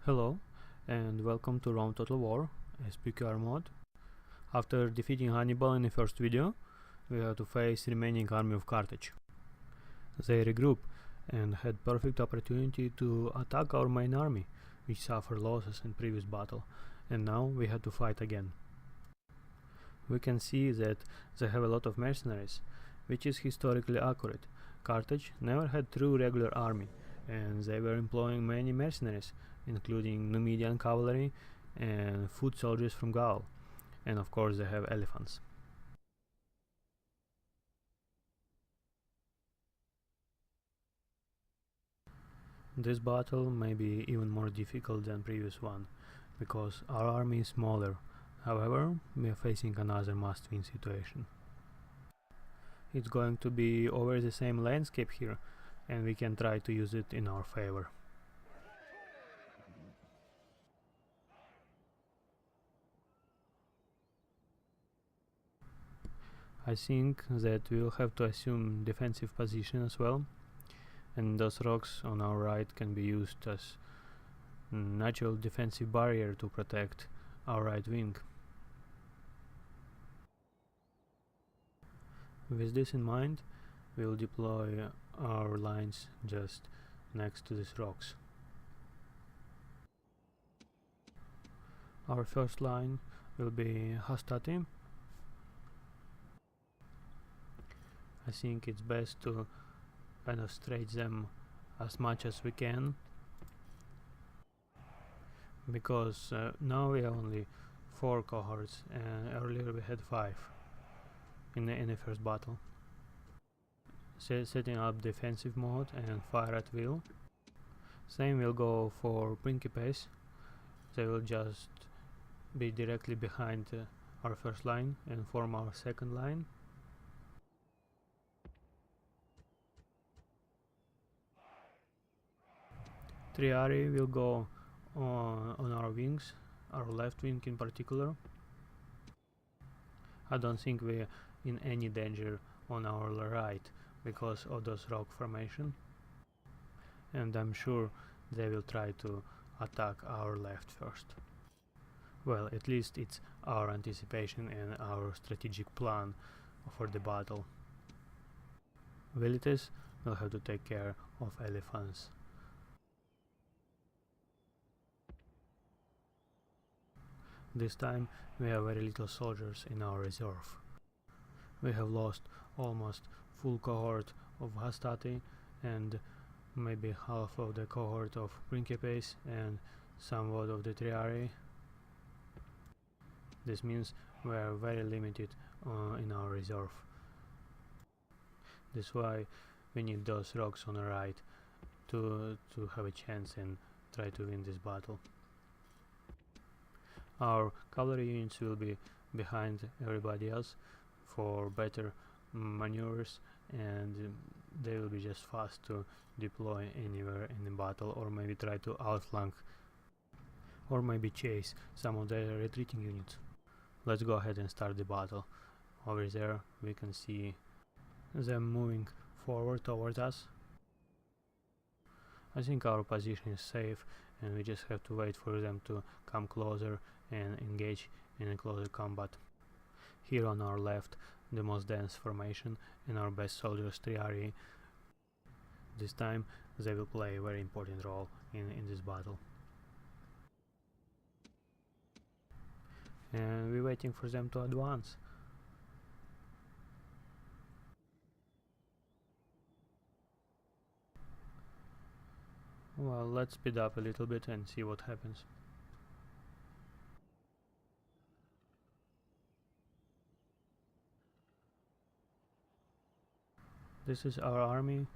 Hello and welcome to Rome Total War SPQR mod. After defeating Hannibal in the first video, we have to face remaining army of Carthage. They regroup and had perfect opportunity to attack our main army, which suffered losses in previous battle, and now we had to fight again. We can see that they have a lot of mercenaries, which is historically accurate. Carthage never had true regular army, and they were employing many mercenaries, including Numidian cavalry and foot soldiers from Gaul, and of course they have elephants. This battle may be even more difficult than previous one, because our army is smaller. However, we are facing another must-win situation. It's going to be over the same landscape here, and we can try to use it in our favor. I think that we will have to assume defensive position as well, and those rocks on our right can be used as natural defensive barrier to protect our right wing. With this in mind, we will deploy our lines just next to these rocks. Our first line will be Hastati. I think it's best to kind of stretch them as much as we can, because now we have only 4 cohorts and earlier we had 5 in the first battle. Setting up defensive mode and fire at will. Same will go for principes. They will just be directly behind our first line and form our second line. Triari will go on our wings, our left wing in particular. I don't think we are in any danger on our right because of those rock formation, and I'm sure they will try to attack our left first. Well, at least it's our anticipation and our strategic plan for the battle. Velites will have to take care of elephants. This time we have very little soldiers in our reserve. We have lost almost full cohort of Hastati and maybe half of the cohort of Principes and somewhat of the Triari. This means we are very limited in our reserve. That's why we need those rocks on the right to have a chance and try to win this battle. Our cavalry units will be behind everybody else for better maneuvers, and they will be just fast to deploy anywhere in the battle, or maybe try to outflank, or maybe chase some of the retreating units. Let's go ahead and start the battle. Over there we can see them moving forward towards us. I think our position is safe, and we just have to wait for them to come closer and engage in a closer combat. Here on our left, the most dense formation and our best soldiers, Triari. This time they will play a very important role in this battle. And we're waiting for them to advance. Well, let's speed up a little bit and see what happens. This is our army.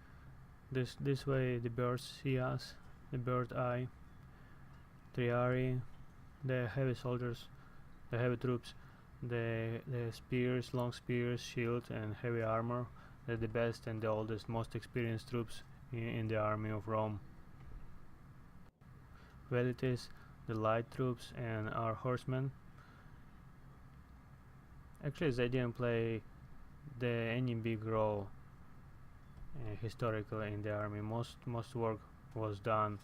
This way the birds see us, the bird eye. Triari, the heavy soldiers, the heavy troops, the spears, long spears, shield and heavy armor. They're the best and the oldest, most experienced troops in the army of Rome. Velites, the light troops and our horsemen. Actually they didn't play any big role historically in the army. Most work was done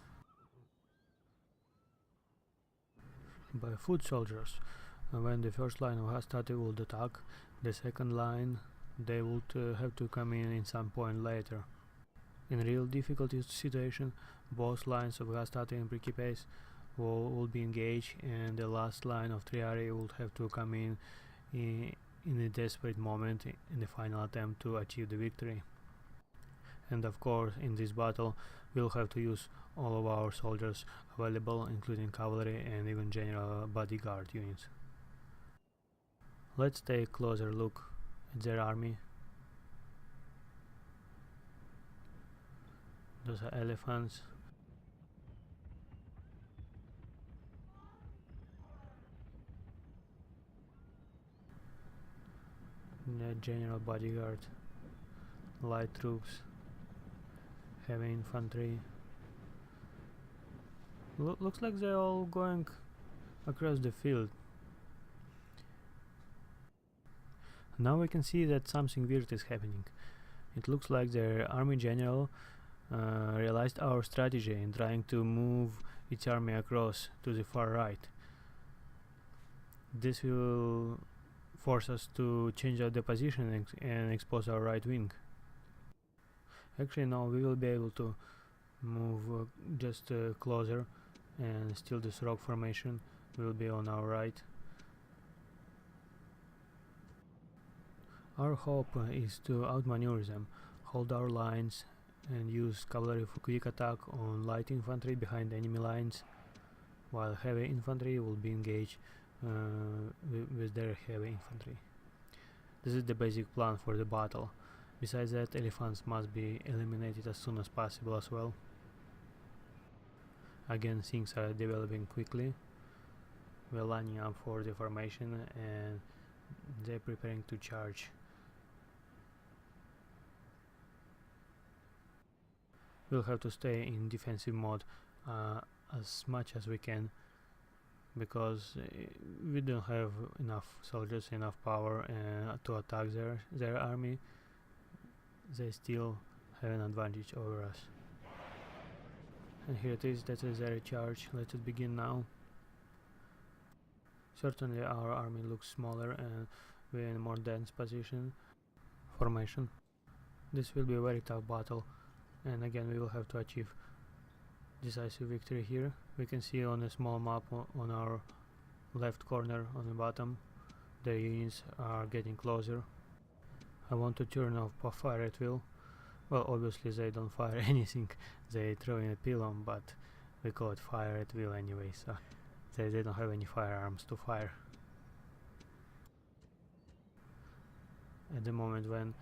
by foot soldiers. When the first line of hastati would attack, the second line they would have to come in some point later. In real difficulty situation, both lines of hastati and principes will be engaged, and the last line of triarii would have to come in a desperate moment in the final attempt to achieve the victory. And of course, in this battle we'll have to use all of our soldiers available, including cavalry and even general bodyguard units. Let's take a closer look at their army. Those are elephants. The general bodyguard, light troops, heavy infantry. Looks like they're all going across the field. Now we can see that something weird is happening. It looks like their army general realized our strategy in trying to move its army across to the far right. This will force us to change the position and expose our right wing. Actually, now we will be able to move just closer, and still this rock formation will be on our right. Our hope is to outmaneuver them, hold our lines, and use cavalry for quick attack on light infantry behind enemy lines, while heavy infantry will be engaged with their heavy infantry. This is the basic plan for the battle. Besides that, elephants must be eliminated as soon as possible as well. Again, things are developing quickly. We're lining up for the formation and they're preparing to charge. We'll have to stay in defensive mode as much as we can, because we don't have enough soldiers, enough power to attack their army. They still have an advantage over us. And here it is, that is their charge. Let us begin now. Certainly our army looks smaller and we're in a more dense formation. This will be a very tough battle, and again we will have to achieve decisive victory here. We can see on a small map on our left corner on the bottom, the units are getting closer. I want to turn off fire at will. Well, obviously they don't fire anything, they throw in a pylon, but we call it fire at will anyway, so they don't have any firearms to fire. At the moment when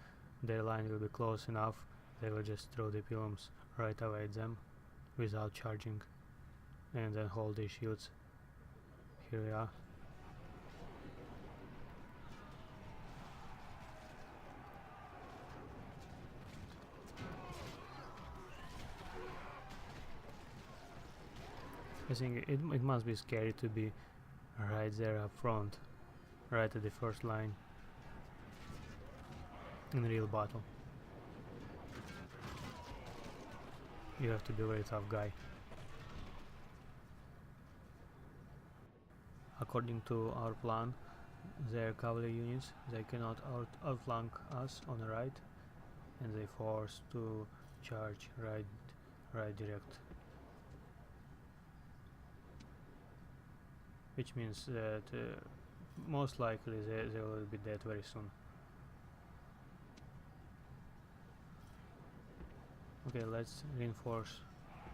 their line will be close enough, they will just throw the pylons right away at them without charging, and then hold their shields. Here we are. I think it must be scary to be right there up front, right at the first line in a real battle. You have to be a very tough guy. According to our plan, their cavalry units, they cannot outflank us on the right, and they forced to charge right direct. Which means that most likely they will be dead very soon. Okay, let's reinforce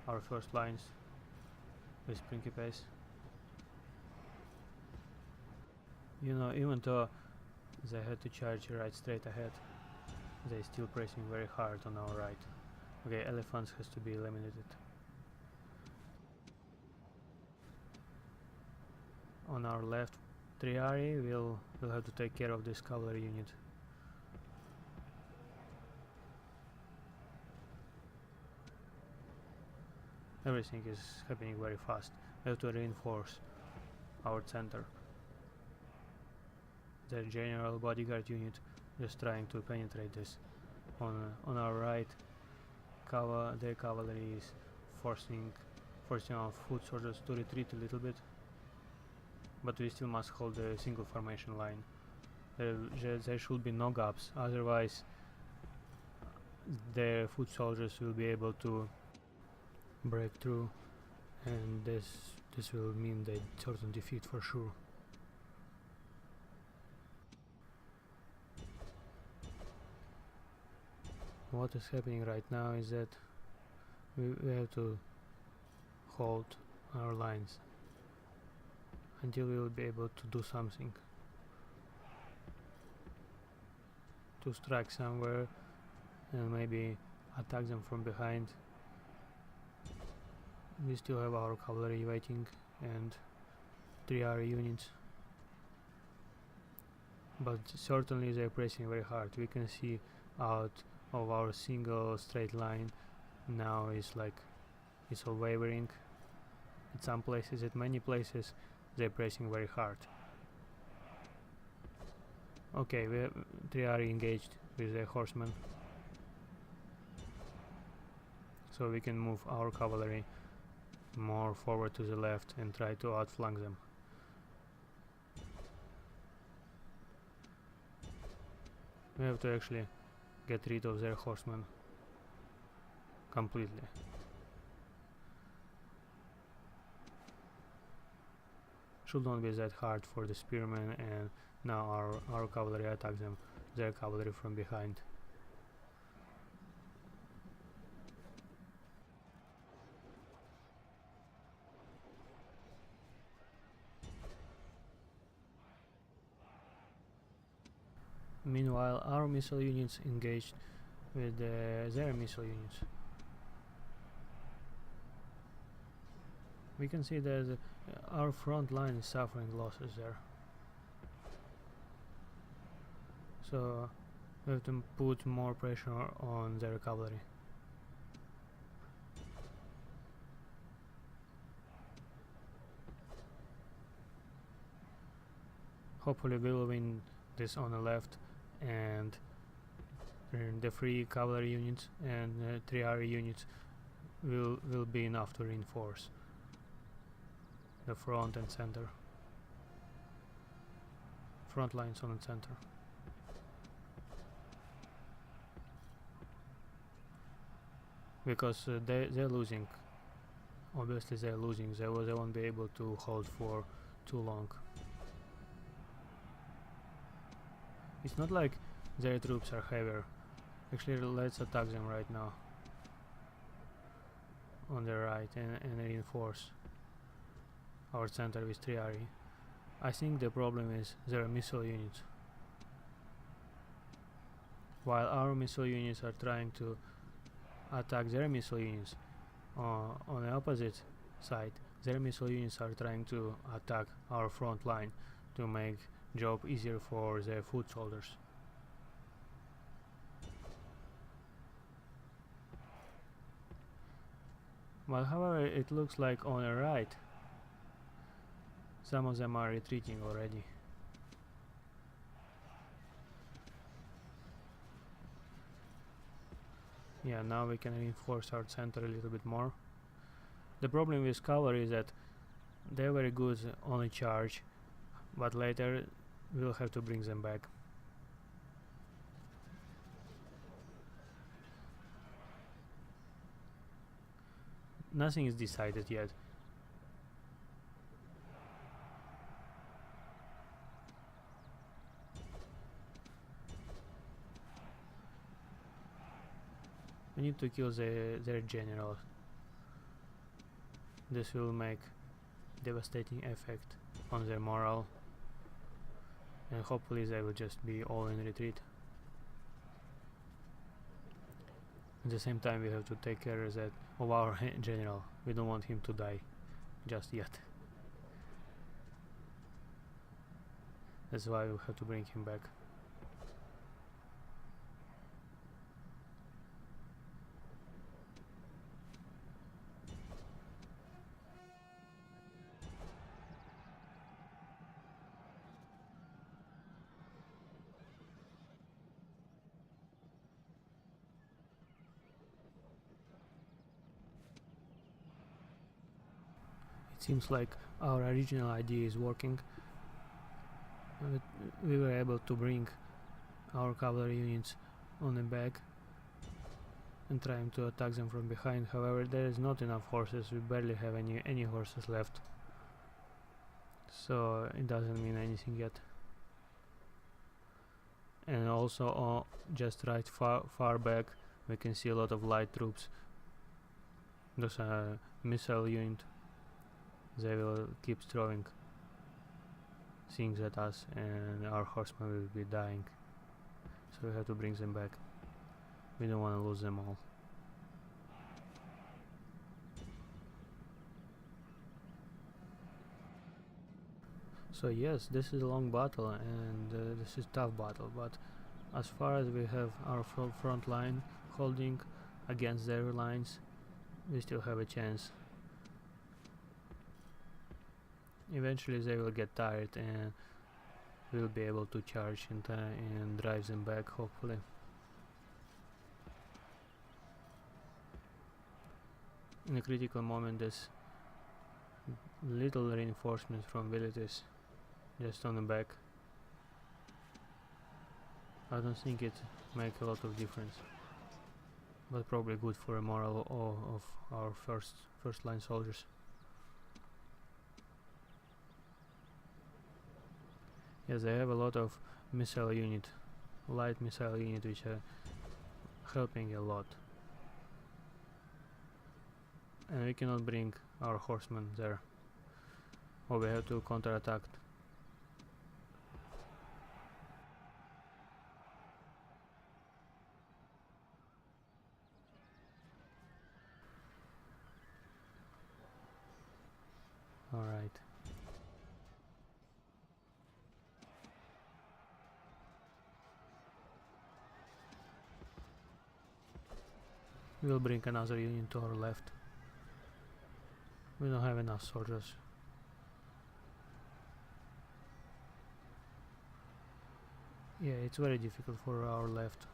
our first lines with principes. You know, even though they had to charge right straight ahead, they're still pressing very hard on our right. Okay, elephants has to be eliminated. On our left triarii, we'll have to take care of this cavalry unit. Everything is happening very fast. We have to reinforce our center. The general bodyguard unit is trying to penetrate this. On our right, their cavalry is forcing our foot soldiers to retreat a little bit. but we still must hold a single formation line. There should be no gaps, otherwise the foot soldiers will be able to break through, and this will mean the certain defeat for sure. What is happening right now is that we have to hold our lines until we will be able to do something, to strike somewhere and maybe attack them from behind. We still have our cavalry waiting and 3R units, but certainly they're pressing very hard. We can see out of our single straight line now is like it's all wavering at some places. At many places they're pressing very hard. Okay, we have 3R engaged with the horsemen, so we can move our cavalry more forward to the left and try to outflank them. We have to actually get rid of their horsemen completely. Should not be that hard for the spearmen, and now our cavalry attack them, their cavalry from behind. Meanwhile, our missile units engaged with their missile units. We can see that our front line is suffering losses there. So we have to put more pressure on their cavalry. Hopefully we will win this on the left, and the free cavalry units and 3R units will be enough to reinforce the front and center. Front lines on the center. Because they're losing. Obviously they're losing. They won't be able to hold for too long. It's not like their troops are heavier. Actually, let's attack them right now on the right and reinforce our center with 3R. I think the problem is their missile units. While our missile units are trying to attack their missile units, on the opposite side, their missile units are trying to attack our front line to make job easier for the foot soldiers. Well, however, it looks like on the right some of them are retreating already. Yeah, now we can reinforce our center a little bit more. The problem with cavalry is that they're very good on a charge, but later we'll have to bring them back. Nothing is decided yet. We need to kill their general. This will make devastating effect on their morale, and hopefully they will just be all in retreat. At the same time, we have to take care of our general. We don't want him to die just yet. That's why we have to bring him back. Seems like our original idea is working. We were able to bring our cavalry units on the back and trying to attack them from behind. However, there is not enough horses. We barely have any horses left, so it doesn't mean anything yet. And also just right far back we can see a lot of light troops. Those are missile unit. They will keep throwing things at us and our horsemen will be dying, so we have to bring them back. We don't want to lose them all. So yes, this is a long battle and this is tough battle, but as far as we have our front line holding against their lines, we still have a chance. Eventually they will get tired and we'll be able to charge and drive them back, hopefully. In a critical moment, this little reinforcement from villages just on the back, I don't think it makes a lot of difference, but probably good for the morale of our first line soldiers. Yes, they have a lot of missile unit, light missile unit, which are helping a lot. And we cannot bring our horsemen there, or we have to counterattack. Alright. We'll bring another unit to our left. We don't have enough soldiers. Yeah, it's very difficult for our left.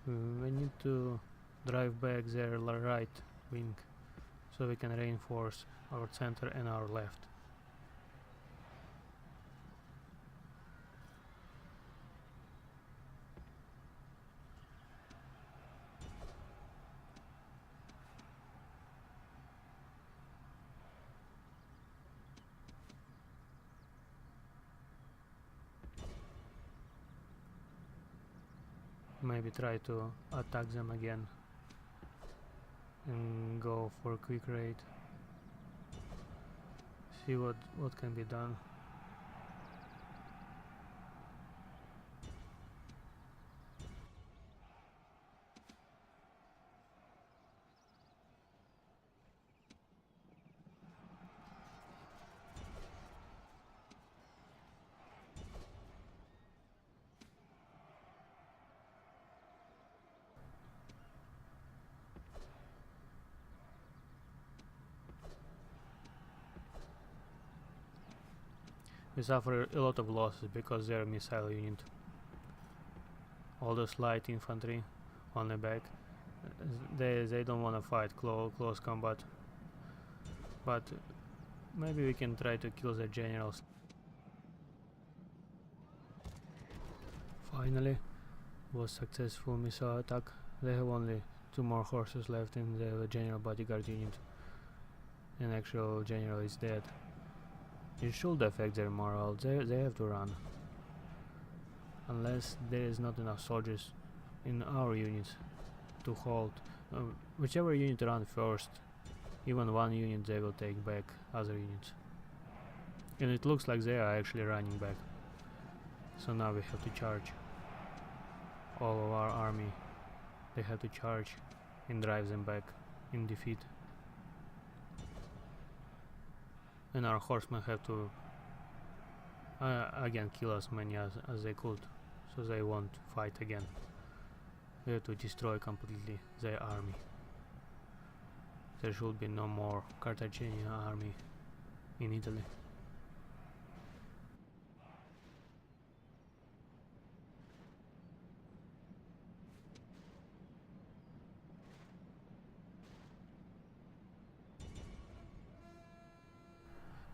We need to drive back their right wing so we can reinforce our center and our left. Maybe try to attack them again and go for a quick raid. See what can be done. We suffer a lot of losses because they're a missile unit. All those light infantry on the back, they don't want to fight close combat, but maybe we can try to kill the generals. Finally, was successful missile attack. They have only 2 more horses left in the general bodyguard unit, and actual general is dead. It should affect their morale. They have to run. Unless there is not enough soldiers in our units to hold. Whichever unit run first, even one unit, they will take back other units. And it looks like they are actually running back. So now we have to charge. All of our army, they have to charge and drive them back in defeat. And our horsemen have to again kill as many as they could, so they won't fight again. We have to destroy completely their army. There should be no more Carthaginian army in Italy.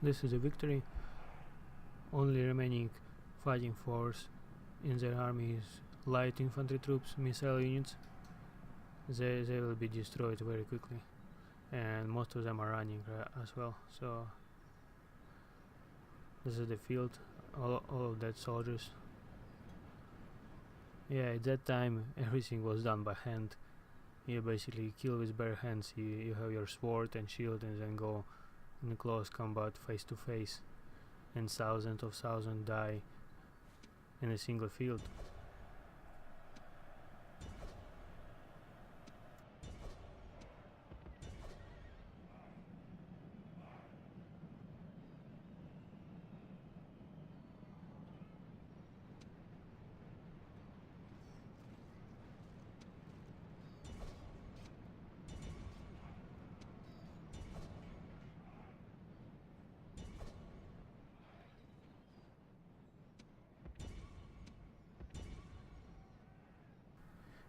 This is a victory. Only remaining fighting force in their army is light infantry troops, missile units. They will be destroyed very quickly, and most of them are running as well. So this is the field, all of that soldiers. Yeah, at that time everything was done by hand. You basically kill with bare hands. You have your sword and shield, and then go in close combat face to face, and thousands die in a single field.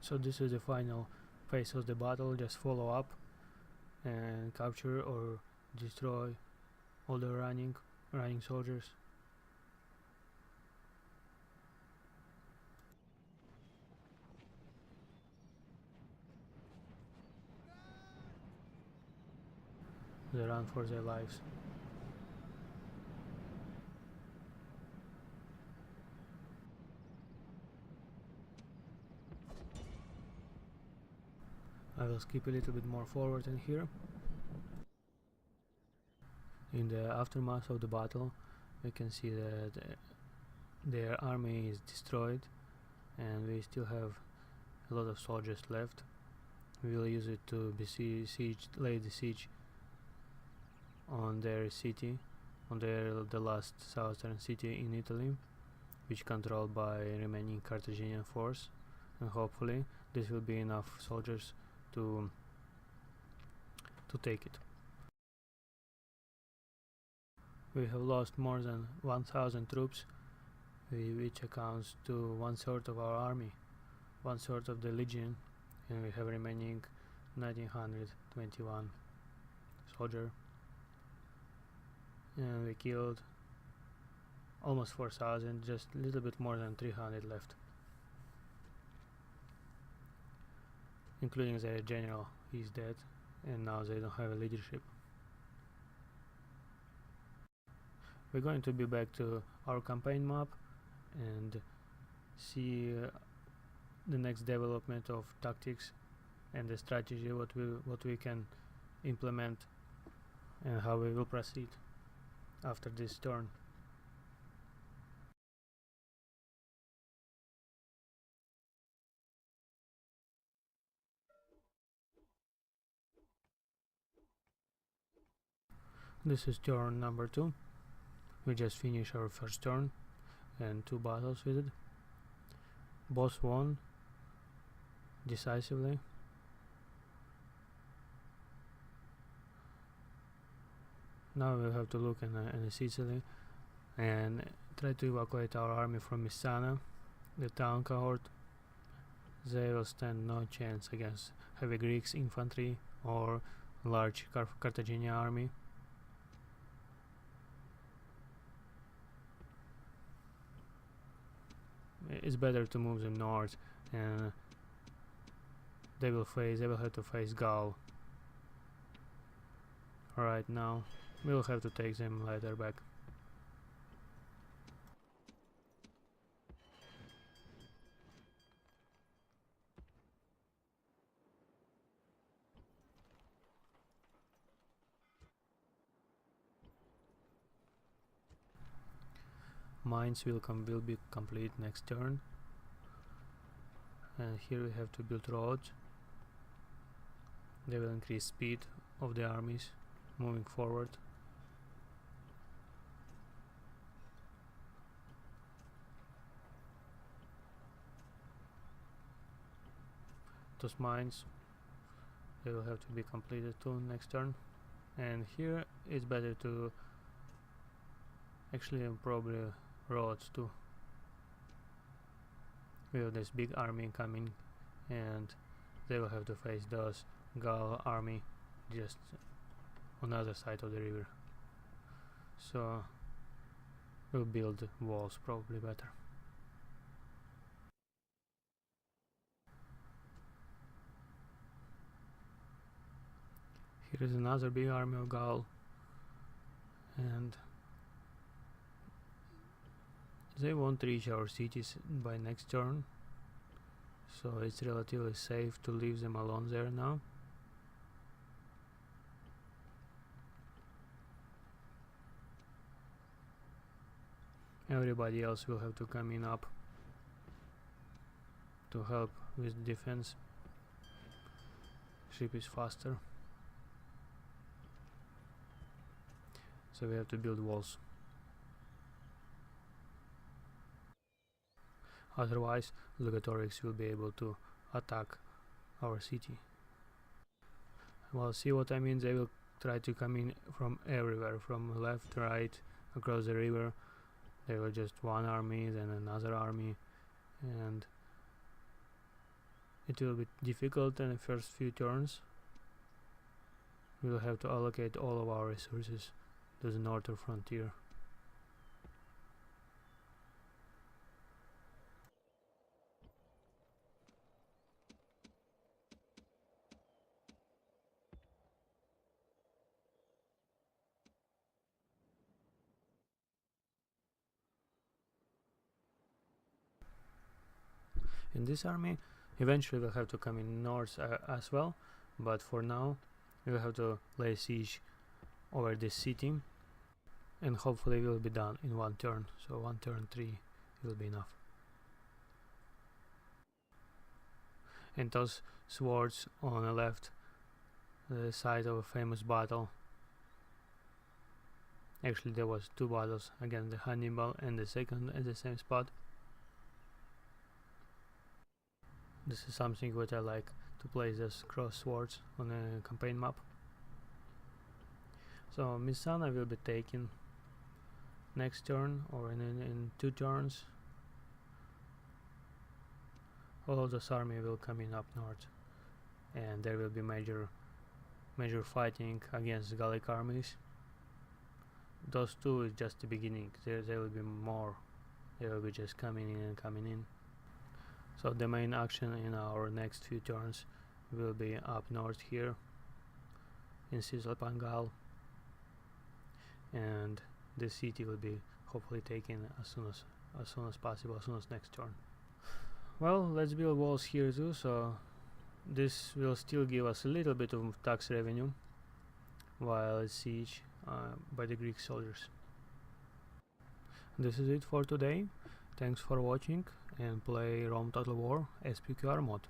So this is the final phase of the battle. Just follow up and capture or destroy all the running soldiers. They run for their lives. I will skip a little bit more forward in here. In the aftermath of the battle, we can see that their army is destroyed, and we still have a lot of soldiers left. We will use it to lay the siege on their city, on the last southern city in Italy, which controlled by remaining Carthaginian force, and hopefully this will be enough soldiers to take it. We have lost more than 1,000 troops, which accounts to 1/3 of our army, 1/3 of the legion, and we have remaining 1921 soldier, and we killed almost 4,000, just a little bit more than 300 left, including their general. He's dead, and now they don't have a leadership. We're going to be back to our campaign map and see the next development of tactics and the strategy, what we can implement and how we will proceed after this turn. This is turn number 2. We just finished our first turn and 2 battles with it. Both won decisively. Now we have to look in Sicily and try to evacuate our army from Messana, the town cohort. They will stand no chance against heavy Greeks infantry or large Carthaginian army. It's better to move them north, and they will have to face Gaul. Right now, we will have to take them later back. Mines will be complete next turn, and here we have to build roads. They will increase speed of the armies moving forward. Those mines, they will have to be completed too next turn, and here it's better to actually probably roads too. We have this big army coming, and they will have to face those Gaul army just on the other side of the river. so we'll build walls probably better. Here is another big army of Gaul, and they won't reach our cities by next turn, so it's relatively safe to leave them alone there now. Everybody else will have to come in up to help with defense. Ship is faster, so we have to build walls. Otherwise, Lugatorics will be able to attack our city. Well, see what I mean? They will try to come in from everywhere, from left, right, across the river. They will just one army, then another army, and it will be difficult in the first few turns. We will have to allocate all of our resources to the northern frontier. In this army, eventually we'll have to come in north as well, but for now we'll have to lay siege over this city, and hopefully we'll be done in one turn, so 1 turn 3 will be enough. And those swords on the left, the site of a famous battle. Actually there was 2 battles against the Hannibal and the second at the same spot. This is something what I like, to place those cross swords on a campaign map. So Messana will be taken next turn, or in 2 turns. All of this army will come in up north, and there will be major fighting against Gallic armies. Those 2 is just the beginning. There will be more. They will be just coming in and coming in. So the main action in our next few turns will be up north here in Cisalpine, and the city will be hopefully taken as soon as possible, as soon as next turn. Well, let's build walls here too, so this will still give us a little bit of tax revenue while it's siege by the Greek soldiers. This is it for today. Thanks for watching, and play Rome Total War SPQR mod.